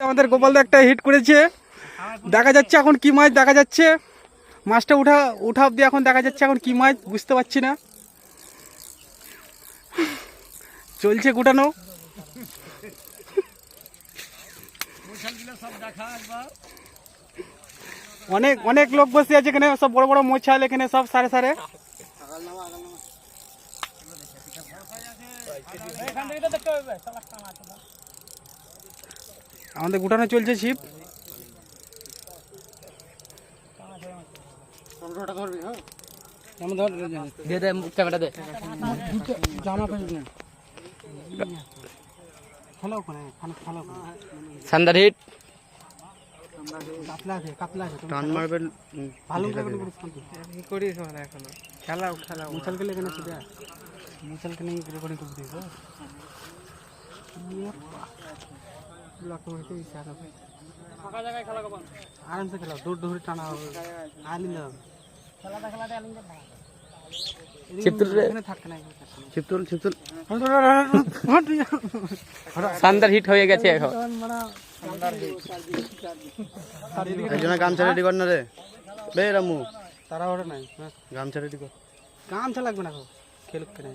আমাদের গোপালদা একটা হিট করেছে, দেখা যাচ্ছে এখন কি মাছ দেখা যাচ্ছে। মাছটা উঠা অব্দি এখন দেখা যাচ্ছে এখন কি মাছ বুঝতে পারছি না। চলছে গুটানো। অনেক অনেক লোক বসে আছে এখানে, সব বড় বড় মোছাল এখানে সব সারে সারে। আমাদের গুটানো চলছে ছিপ। সান্দার হিট টান মারবেন ভালো করিস এখনো খেলাও খেলাও মুছাল খেলে এখানে সেটা মুছাল খেলে রেকর্ডিং করে দিস। আরামসে খেলাও, দৌড় দৌড়ে টানা হবে। সান্দার হিট হয়ে গেছে এখন। গামছা রেডি কর না রে বে রামু, তারা ওটা নাই গামছা রেডি কর। গামছা লাগবে না খেলুক কেন।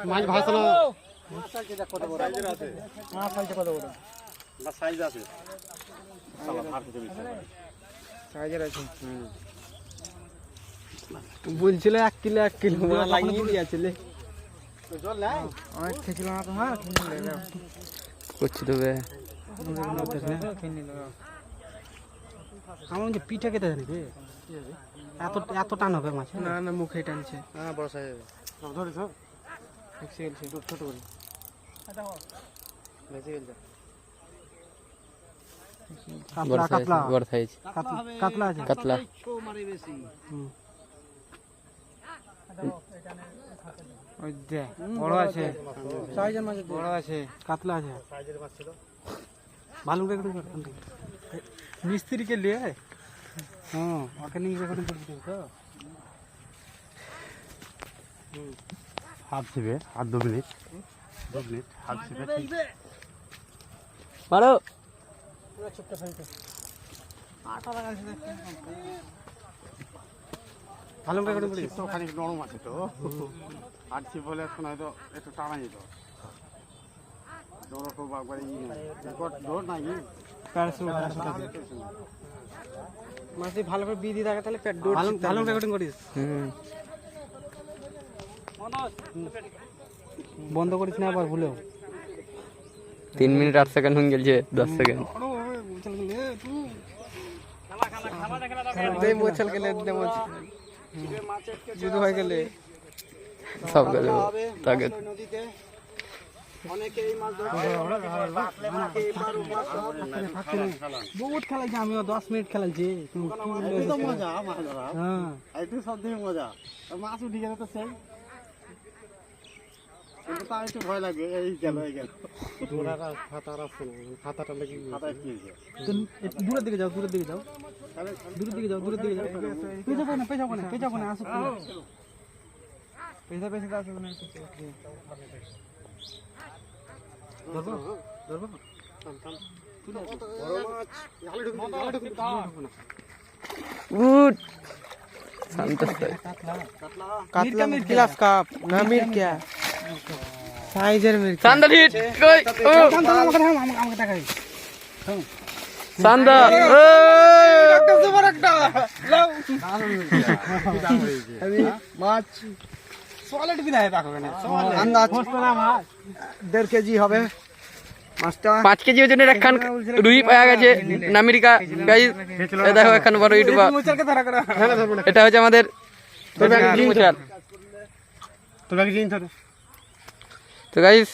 মাছ ভাসলো বলছিল 1 কিলো লাগিয়ে দিয়েছিল অনেক খেয়েছিল না তো। হ্যাঁ করছি তবে আমার যে পিঠা খেতে জানি এত এত টান হবে মাছ। না না মুখে টানছে। হ্যাঁ বড় সাইজ ধরিস ছোট করে কাতলা কাতলা বড় সাইজ কাতলা আছে কাতলা। ওই দে বড় আছে সাইজের মাছ বড় আছে কাতলা আছে সাইজের মাছ ছিল ভালো করে মিস্ত্রিকে নিয়ে হ্যাঁ ওকে নিয়ে রেকর্ডিং করে দিতে তো হাত ছিবে আর 2 মিনিট হাত ছিবে মারো পুরো ছোট্ট সাইজে 8 টাকা আছে ভালো রেকর্ডিং করে তো খালি নরম আছে তো আর ছিপ বলে এখন হয়তো একটু টানা যেত দৌড় তো বাগবাড়ি রেকর্ড দৌড় নাই মাছ ভালো করে বিধি থাকে তাহলে পেট দৌড় ভালো রেকর্ডিং করিস। বন্ধ করিস না আবার ভুলেও। 3 মিনিট 8 সেকেন্ড হয়ে গেছে 10 সেকেন্ড। মোছাল গেলে যুদ্ধ হয়ে গেলে সব গেল তাকে বহুত খেলাইছি আমিও 10 মিনিট খেলাইছি। মজা মাছ উঠে গেলে তো সেই একটু ভয় লাগে। এই গেল খাতাটা লেগে দূরের দিকে যাও দূরের দিকে যাও দূরের দিকে যাও দূরের দিকে যাও পেছাবো না আসো পেছা পেছা আসো না ধরবো ধরবো गुड शांत कातला मिर्च गिलास काप ना मिर्च क्या साइजर मिर्च शानदार हिट कोई আমাকে দেখাই शानदार একটা সুপার একটা লাও আমি মাছ সলিড বিদায় দেখো কেন আন্দাজ মাছ 1.5 কেজি হবে মাছটা। 5 কেজি ওজনের একখান রুই পাওয়া গেছে আমেরিকা গাইস। এই দেখো একখান বড় ইউটিউবার এটা হচ্ছে আমাদের তো গাইস